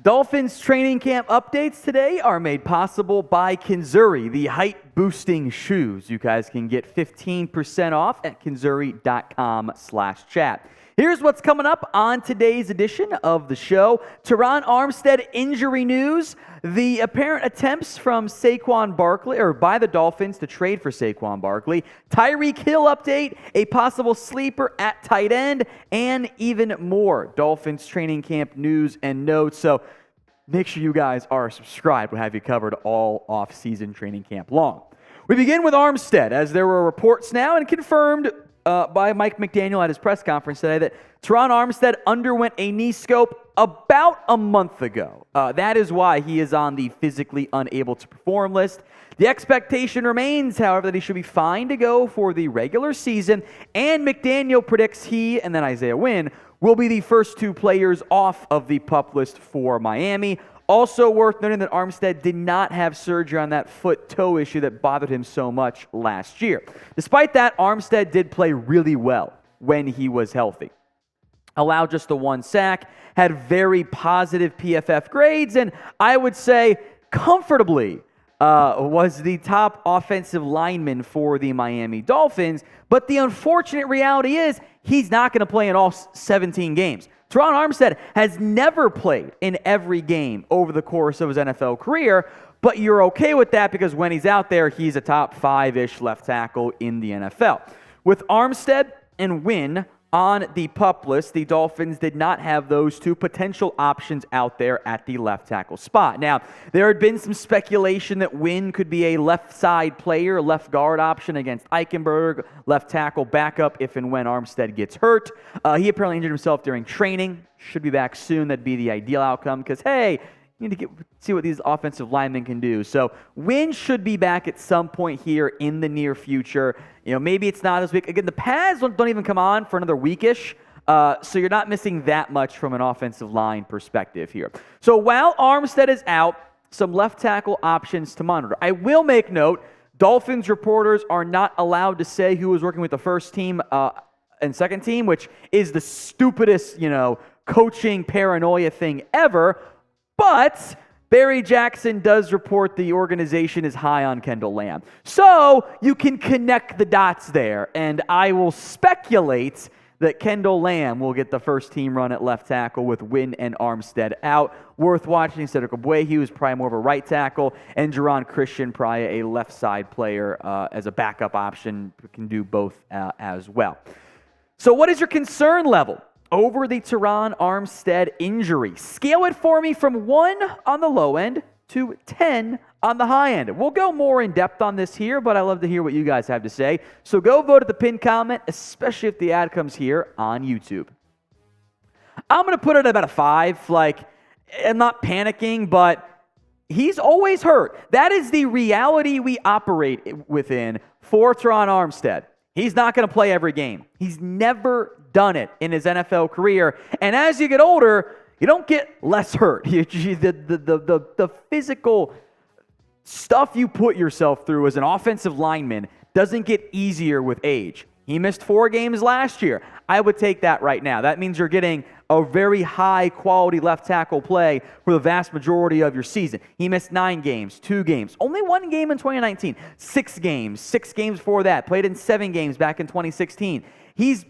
Dolphins training camp updates today are made possible by Kenzuri, the height-boosting shoes. You guys can get 15% off at kenzuri.com/chat. Here's what's coming up on today's edition of the show. Terron Armstead injury news. The apparent attempts from Saquon Barkley, or by the Dolphins to trade for Saquon Barkley. Tyreek Hill update, a possible sleeper at tight end, and even more Dolphins training camp news and notes. So make sure you guys are subscribed. We'll have you covered all off-season training camp long. We begin with Armstead, as there were reports now and confirmed by Mike McDaniel at his press conference today that Terron Armstead underwent a knee scope about a month ago. That is why he is on the physically unable to perform list. The expectation remains, however, that he should be fine to go for the regular season, and McDaniel predicts he, and then Isaiah Wynn, will be the first two players off of the PUP list for Miami. Also worth noting that Armstead did not have surgery on that foot-toe issue that bothered him so much last year. Despite that, Armstead did play really well when he was healthy. Allowed just the one sack, had very positive PFF grades, and I would say comfortably was the top offensive lineman for the Miami Dolphins. But the unfortunate reality is he's not going to play in all 17 games. Terron Armstead has never played in every game over the course of his NFL career, but you're okay with that because when he's out there, he's a top 5-ish left tackle in the NFL. With Armstead and Wynn on the PUP list, the Dolphins did not have those two potential options out there at the left tackle spot. Now, there had been some speculation that Wynn could be a left side player, left guard option against Eichenberg, left tackle backup if and when Armstead gets hurt. He apparently injured himself during training. Should be back soon. That'd be the ideal outcome because, hey, you need to see what these offensive linemen can do. So Wynn should be back at some point here in the near future. You know, maybe it's not this week. Again, the pads don't even come on for another weekish, so you're not missing that much from an offensive line perspective here. So while Armstead is out, some left tackle options to monitor. I will make note, Dolphins reporters are not allowed to say who was working with the first team and second team, which is the stupidest, coaching paranoia thing ever. But Barry Jackson does report the organization is high on Kendall Lamb. So you can connect the dots there, and I will speculate that Kendall Lamb will get the first team run at left tackle with Wynn and Armstead out. Worth watching. Cedric Ogbuehi is probably more of a right tackle, and Jerron Christian probably a left side player as a backup option who can do both as well. So what is your concern level over the Terron Armstead injury? Scale it for me from 1 on the low end to 10 on the high end. We'll go more in depth on this here, but I love to hear what you guys have to say. So go vote at the pinned comment, especially if the ad comes here on YouTube. I'm going to put it at about a 5. I'm not panicking, but he's always hurt. That is the reality we operate within for Terron Armstead. He's not going to play every game. He's never done it in his NFL career. And as you get older, you don't get less hurt. The physical stuff you put yourself through as an offensive lineman doesn't get easier with age. He missed 4 games last year. I would take that right now. That means you're getting a very high-quality left tackle play for the vast majority of your season. He missed 9 games, 2 games, only 1 game in 2019, 6 games before that, played in 7 games back in 2016. He's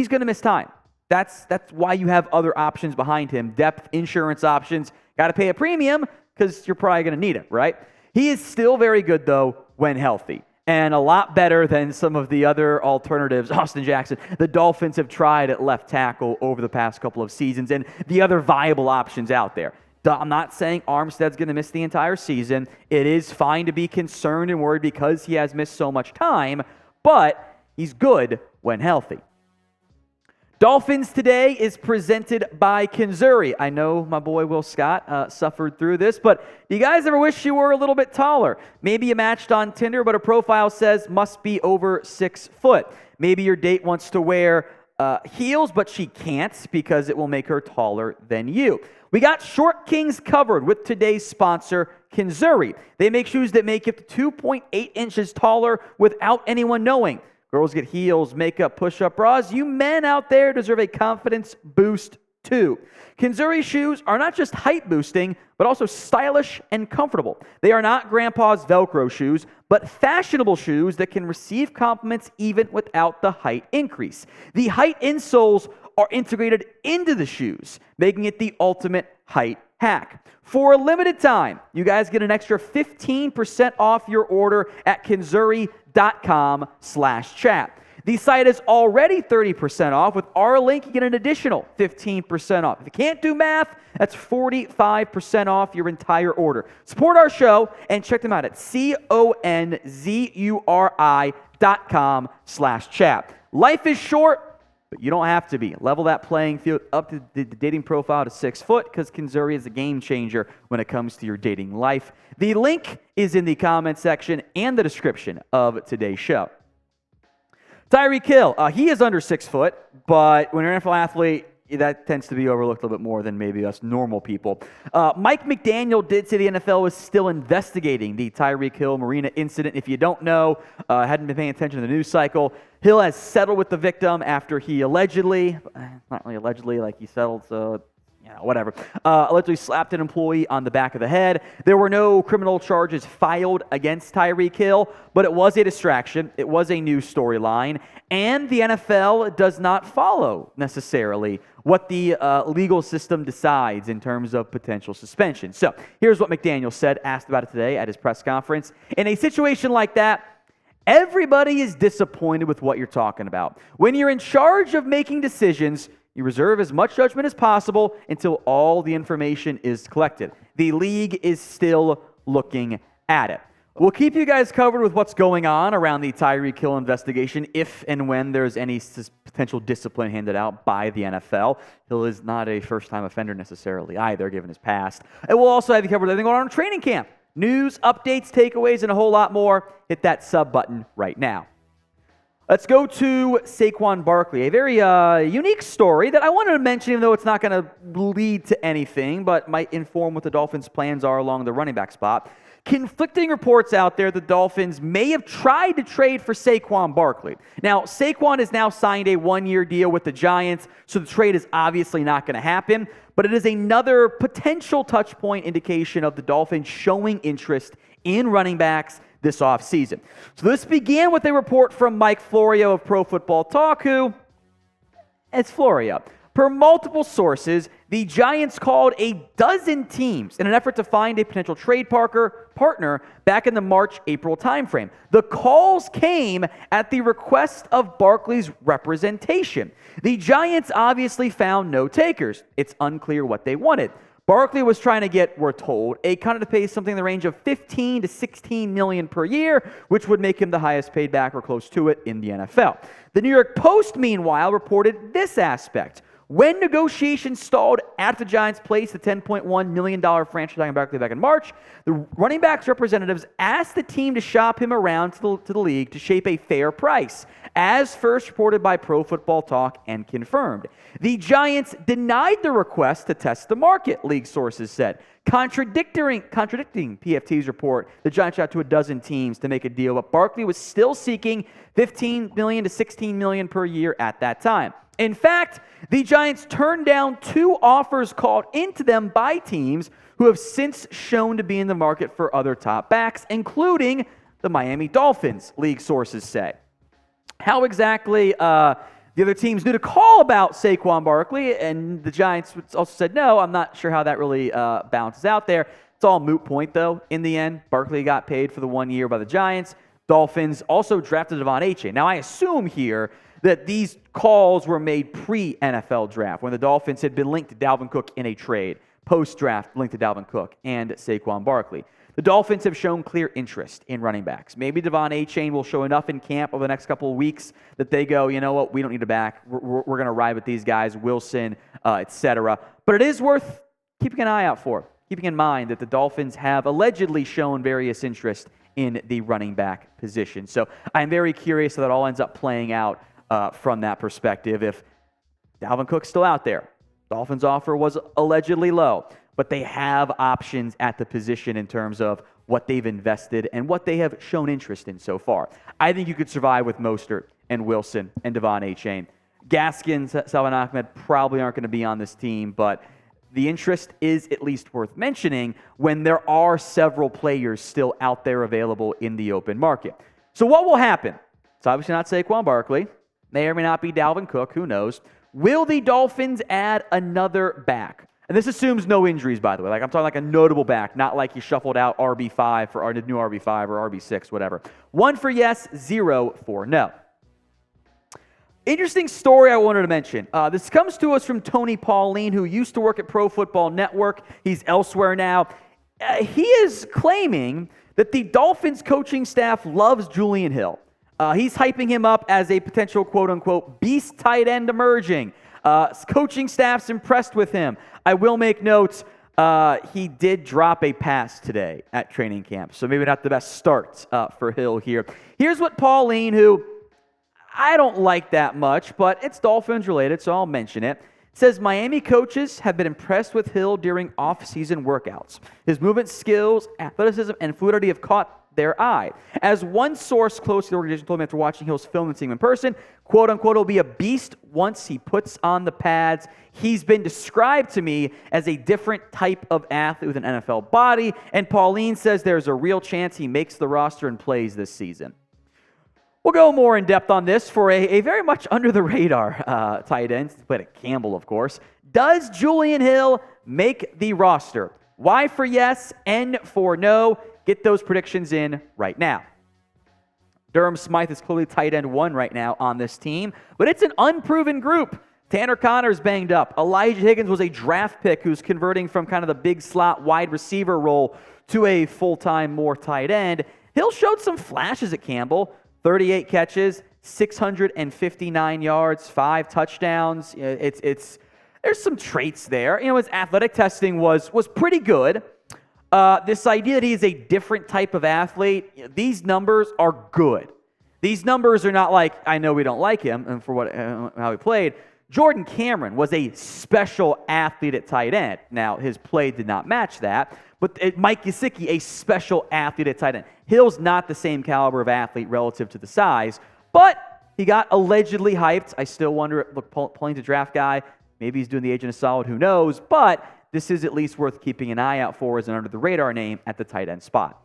going to miss time. That's why you have other options behind him, depth insurance options. Got to pay a premium because you're probably going to need it, right? He is still very good, though, when healthy, and a lot better than some of the other alternatives. Austin Jackson, the Dolphins have tried at left tackle over the past couple of seasons, and the other viable options out there. I'm not saying Armstead's going to miss the entire season. It is fine to be concerned and worried because he has missed so much time, but he's good when healthy. Dolphins today is presented by Kenzuri. I know my boy Will Scott suffered through this, but do you guys ever wish you were a little bit taller? Maybe you matched on Tinder, but a profile says must be over 6 foot. Maybe your date wants to wear heels, but she can't because it will make her taller than you. We got Short Kings covered with today's sponsor, Kenzuri. They make shoes that make it 2.8 inches taller without anyone knowing. Girls get heels, makeup, push-up bras. You men out there deserve a confidence boost 2. Kenzuri shoes are not just height boosting, but also stylish and comfortable. They are not grandpa's Velcro shoes, but fashionable shoes that can receive compliments even without the height increase. The height insoles are integrated into the shoes, making it the ultimate height hack. For a limited time, you guys get an extra 15% off your order at Kenzuri.com/chat. The site is already 30% off. With our link, you get an additional 15% off. If you can't do math, that's 45% off your entire order. Support our show and check them out at Konzuri.com/chat. Life is short, but you don't have to be. Level that playing field up to the dating profile to 6 foot, because Kenzuri is a game changer when it comes to your dating life. The link is in the comment section and the description of today's show. Tyreek Hill, he is under 6 foot, but when you're an NFL athlete, that tends to be overlooked a little bit more than maybe us normal people. Mike McDaniel did say the NFL was still investigating the Tyreek Hill Marina incident. If you don't know, hadn't been paying attention to the news cycle, Hill has settled with the victim after he allegedly, not really allegedly, like he settled, so whatever, allegedly slapped an employee on the back of the head. There were no criminal charges filed against Tyreek Hill, but it was a distraction. It was a news storyline, and the NFL does not follow necessarily what the legal system decides in terms of potential suspension. So here's what McDaniel said, asked about it today at his press conference. In a situation like that, everybody is disappointed with what you're talking about. When you're in charge of making decisions, you reserve as much judgment as possible until all the information is collected. The league is still looking at it. We'll keep you guys covered with what's going on around the Tyreek Hill investigation if and when there's any potential discipline handed out by the NFL. Hill is not a first-time offender necessarily either, given his past. And we'll also have you covered with everything going on in training camp. News, updates, takeaways, and a whole lot more. Hit that sub button right now. Let's go to Saquon Barkley, a very unique story that I wanted to mention, even though it's not going to lead to anything, but might inform what the Dolphins' plans are along the running back spot. Conflicting reports out there, the Dolphins may have tried to trade for Saquon Barkley. Now, Saquon has now signed a 1-year deal with the Giants, so the trade is obviously not going to happen, but it is another potential touchpoint indication of the Dolphins showing interest in running backs this offseason. So this began with a report from Mike Florio of Pro Football Talk, who, it's Florio. Per multiple sources, the Giants called a dozen teams in an effort to find a potential trade partner back in the March-April timeframe. The calls came at the request of Barkley's representation. The Giants obviously found no takers. It's unclear what they wanted. Barkley was trying to get, we're told, a contract to pay something in the range of $15 to $16 million per year, which would make him the highest paid back or close to it in the NFL. The New York Post, meanwhile, reported this aspect. When negotiations stalled at the Giants' place, the $10.1 million franchise tag on Barkley back in March, the running backs representatives asked the team to shop him around to the league to shape a fair price, as first reported by Pro Football Talk and confirmed. The Giants denied the request to test the market, league sources said. Contradicting PFT's report, the Giants shot to a dozen teams to make a deal, but Barkley was still seeking $15 million to $16 million per year at that time. In fact, the Giants turned down 2 offers called into them by teams who have since shown to be in the market for other top backs, including the Miami Dolphins, league sources say. How exactly the other teams knew to call about Saquon Barkley, and the Giants also said, no, I'm not sure how that really balances out there. It's all a moot point, though. In the end, Barkley got paid for the 1 year by the Giants. Dolphins also drafted Devon Achane. Now, I assume here that these calls were made pre-NFL draft, when the Dolphins had been linked to Dalvin Cook in a trade. Post-draft, linked to Dalvin Cook and Saquon Barkley. The Dolphins have shown clear interest in running backs. Maybe Devon Achane will show enough in camp over the next couple of weeks that they go, you know what, we don't need a back. We're going to ride with these guys, Wilson, etc. But it is worth keeping an eye out for, keeping in mind that the Dolphins have allegedly shown various interest in the running back position. So I'm very curious how that all ends up playing out from that perspective. If Dalvin Cook's still out there, Dolphins' offer was allegedly low, but they have options at the position in terms of what they've invested and what they have shown interest in so far. I think you could survive with Mostert and Wilson and Devon Achane. Gaskins, Salvon Ahmed probably aren't going to be on this team, but the interest is at least worth mentioning when there are several players still out there available in the open market. So what will happen? It's obviously not Saquon Barkley. May or may not be Dalvin Cook. Who knows? Will the Dolphins add another back? And this assumes no injuries, by the way. Like, I'm talking like a notable back, not like you shuffled out RB5 for our new RB5 or RB6, whatever. 1 for yes, 0 for no. Interesting story I wanted to mention. This comes to us from Tony Pauline, who used to work at Pro Football Network. He's elsewhere now. He is claiming that the Dolphins coaching staff loves Julian Hill. He's hyping him up as a potential quote-unquote beast tight end emerging. Coaching staff's impressed with him. I will make note, he did drop a pass today at training camp, so maybe not the best start for Hill here. Here's what Pauline, who I don't like that much, but it's Dolphins related, so I'll mention it. It says Miami coaches have been impressed with Hill during off-season workouts. His movement skills, athleticism, and fluidity have caught their eye. As one source close to the organization told me after watching Hill's film and seeing him in person, quote unquote, he'll be a beast once he puts on the pads. He's been described to me as a different type of athlete with an NFL body, and Pauline says there's a real chance he makes the roster and plays this season. We'll go more in depth on this for a very much under-the-radar tight end. He played at Campbell, of course. Does Julian Hill make the roster? Y for yes, N for no. Get those predictions in right now. Durham Smythe is clearly tight end 1 right now on this team, but it's an unproven group. Tanner Connor's banged up. Elijah Higgins was a draft pick who's converting from kind of the big slot wide receiver role to a full-time more tight end. Hill showed some flashes at Campbell. 38 catches, 659 yards, 5 touchdowns. There's some traits there. You know, his athletic testing was pretty good. This idea that he's a different type of athlete, these numbers are good. These numbers are not like, I know we don't like him and for how he played. Jordan Cameron was a special athlete at tight end. Now, his play did not match that, but Mike Gesicki, a special athlete at tight end. Hill's not the same caliber of athlete relative to the size, but he got allegedly hyped. I still wonder, look, Pauline's a draft guy. Maybe he's doing the agent a solid, who knows, but this is at least worth keeping an eye out for as an under-the-radar name at the tight end spot.